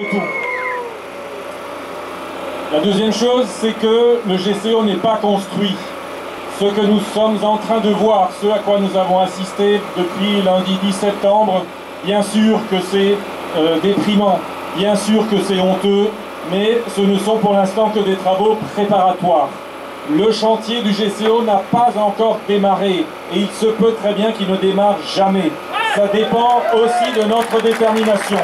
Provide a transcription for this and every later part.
tout. La deuxième chose, c'est que le GCO n'est pas construit. Ce que nous sommes en train de voir, ce à quoi nous avons assisté depuis lundi 10 septembre, bien sûr que c'est déprimant, bien sûr que c'est honteux, mais ce ne sont pour l'instant que des travaux préparatoires. Le chantier du GCO n'a pas encore démarré et il se peut très bien qu'il ne démarre jamais. Ça dépend aussi de notre détermination.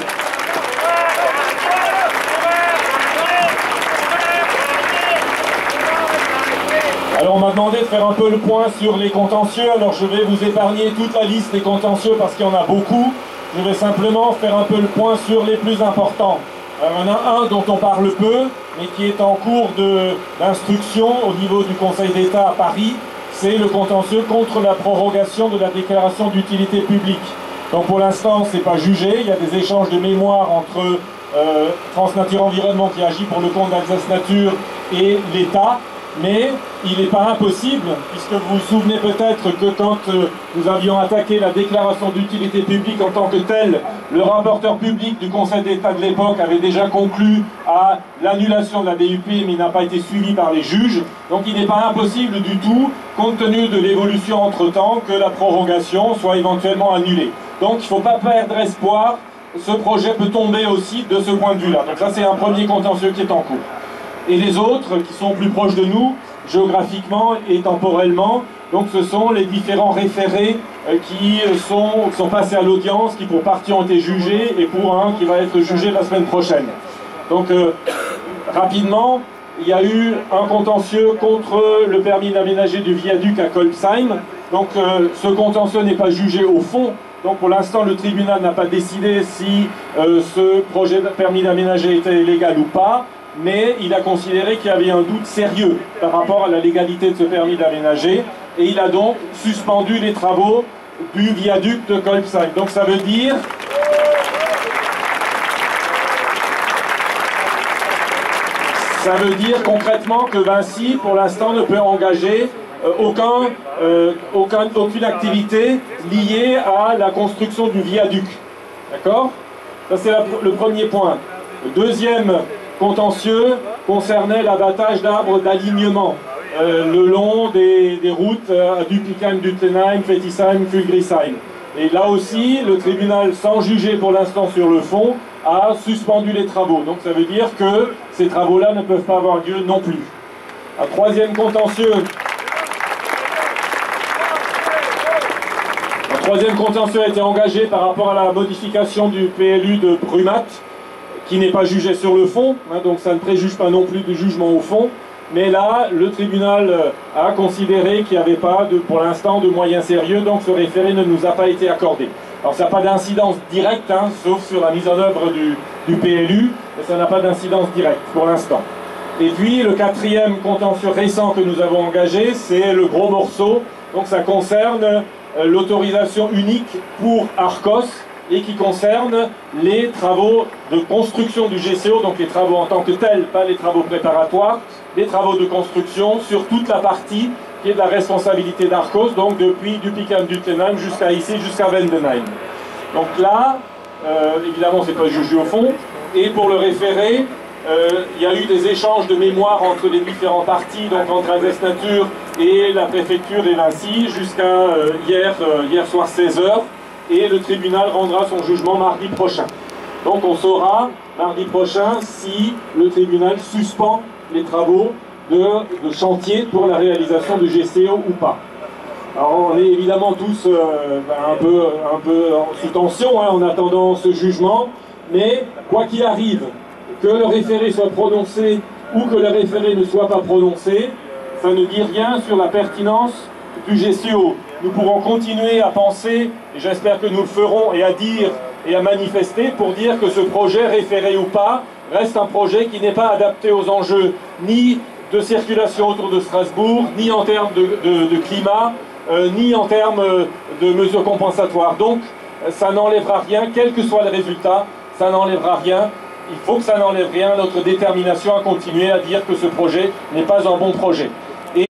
Alors on m'a demandé de faire un peu le point sur les contentieux, alors je vais vous épargner toute la liste des contentieux parce qu'il y en a beaucoup. Je vais simplement faire un peu le point sur les plus importants. Alors, il y en a un dont on parle peu, mais qui est en cours d'instruction au niveau du Conseil d'État à Paris, c'est le contentieux contre la prorogation de la déclaration d'utilité publique. Donc pour l'instant, ce n'est pas jugé, il y a des échanges de mémoire entre France-Nature Environnement qui agit pour le compte d'Alsace Nature et l'État. Mais il n'est pas impossible, puisque vous vous souvenez peut-être que quand nous avions attaqué la déclaration d'utilité publique en tant que telle, le rapporteur public du Conseil d'État de l'époque avait déjà conclu à l'annulation de la DUP, mais il n'a pas été suivi par les juges. Donc il n'est pas impossible du tout, compte tenu de l'évolution entre-temps, que la prorogation soit éventuellement annulée. Donc il ne faut pas perdre espoir, ce projet peut tomber aussi de ce point de vue-là. Donc ça c'est un premier contentieux qui est en cours. Et les autres, qui sont plus proches de nous, géographiquement et temporellement, donc ce sont les différents référés qui sont passés à l'audience, qui pour partie ont été jugés, et pour un qui va être jugé la semaine prochaine. Donc, rapidement, il y a eu un contentieux contre le permis d'aménager du viaduc à Kolbsheim. Donc, ce contentieux n'est pas jugé au fond. Donc, pour l'instant, le tribunal n'a pas décidé si ce projet de permis d'aménager était légal ou pas. Mais il a considéré qu'il y avait un doute sérieux par rapport à la légalité de ce permis d'aménager et il a donc suspendu les travaux du viaduc de Kolbsheim. Donc ça veut dire concrètement que Vinci, pour l'instant, ne peut engager aucune activité liée à la construction du viaduc. D'accord? Ça c'est le premier point. Le deuxième contentieux concernait l'abattage d'arbres d'alignement le long des routes à Duplikheim, Duttenheim, Fettisheim, Fulgrisheim. Et là aussi, le tribunal, sans juger pour l'instant sur le fond, a suspendu les travaux. Donc ça veut dire que ces travaux-là ne peuvent pas avoir lieu non plus. Un troisième contentieux a été engagé par rapport à la modification du PLU de Brumat, qui n'est pas jugé sur le fond, hein, donc ça ne préjuge pas non plus du jugement au fond, mais là, le tribunal a considéré qu'il n'y avait pas, pour l'instant, de moyens sérieux, donc ce référé ne nous a pas été accordé. Alors ça n'a pas d'incidence directe, hein, sauf sur la mise en œuvre du PLU, mais ça n'a pas d'incidence directe pour l'instant. Et puis, le quatrième contentieux récent que nous avons engagé, c'est le gros morceau, donc ça concerne l'autorisation unique pour Arcos, et qui concerne les travaux de construction du GCO, donc les travaux en tant que tels, pas les travaux préparatoires, les travaux de construction sur toute la partie qui est de la responsabilité d'Arcos, donc depuis Duplikheim-Duttenheim jusqu'à ici, jusqu'à Vendenheim. Donc là, évidemment, c'est pas jugé au fond, et pour le référé, il y a eu des échanges de mémoire entre les différents partis, donc entre Alsace Nature et la préfecture et Vinci, jusqu'à hier soir 16h. Et le tribunal rendra son jugement mardi prochain. Donc on saura mardi prochain si le tribunal suspend les travaux de chantier pour la réalisation du GCO ou pas. Alors on est évidemment tous un peu sous tension hein, en attendant ce jugement, mais quoi qu'il arrive, que le référé soit prononcé ou que le référé ne soit pas prononcé, ça ne dit rien sur la pertinence du GCO. Nous pourrons continuer à penser, et j'espère que nous le ferons, et à dire et à manifester pour dire que ce projet, référé ou pas, reste un projet qui n'est pas adapté aux enjeux ni de circulation autour de Strasbourg, ni en termes de climat, ni en termes de mesures compensatoires. Donc, ça n'enlèvera rien, quel que soit le résultat, ça n'enlèvera rien. Il faut que ça n'enlève rien, notre détermination à continuer à dire que ce projet n'est pas un bon projet.